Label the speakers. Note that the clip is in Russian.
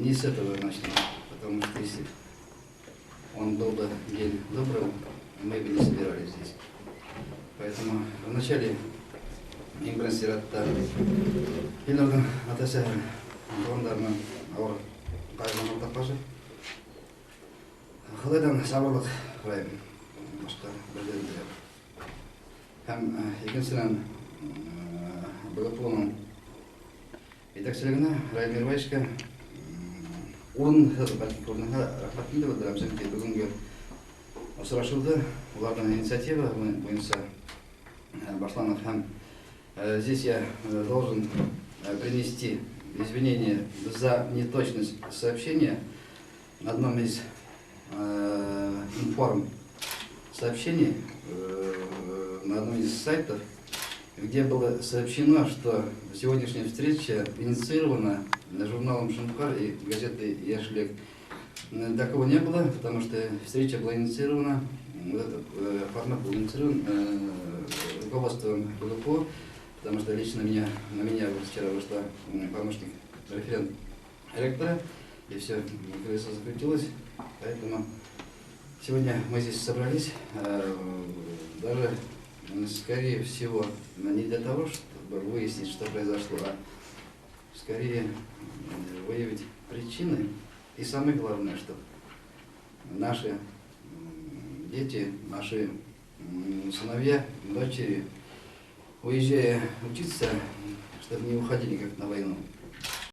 Speaker 1: не с этого начнем, потому что если он был бы день добрым, мы бы не собирались здесь. Поэтому вначале импресс сиратта елордың атасы ғалымдарынан ауыр қайғыны таппашы. Құдайдан сабырлық сұраймын. Башқа бірден беремін. Һәм екіншіден БГПУ-ның жетекшілігіне Раил Мирбаевичке орынсыз рахматымды білдіремін. Чөнки бүгінгі ұшырашуды олардың инициатива бойынша башланып һәм здесь я должен принести извинения за неточность сообщения на одном из информ сообщений на одном из сайтов, где было сообщено, что сегодняшняя встреча инициирована журналом «Шунхар» и газетой «Яшлек». Такого не было, потому что встреча была инициирована, этот формат был инициирован руководством БГПУ, потому что лично на меня вчера вышла помощник референт ректора, и все колесо закрутилось. Поэтому сегодня мы здесь собрались, даже, скорее всего, не для того, чтобы выяснить, что произошло, а скорее выявить причины. И самое главное, что наши дети, наши сыновья, дочери, уезжая учиться, чтобы не уходили как на войну.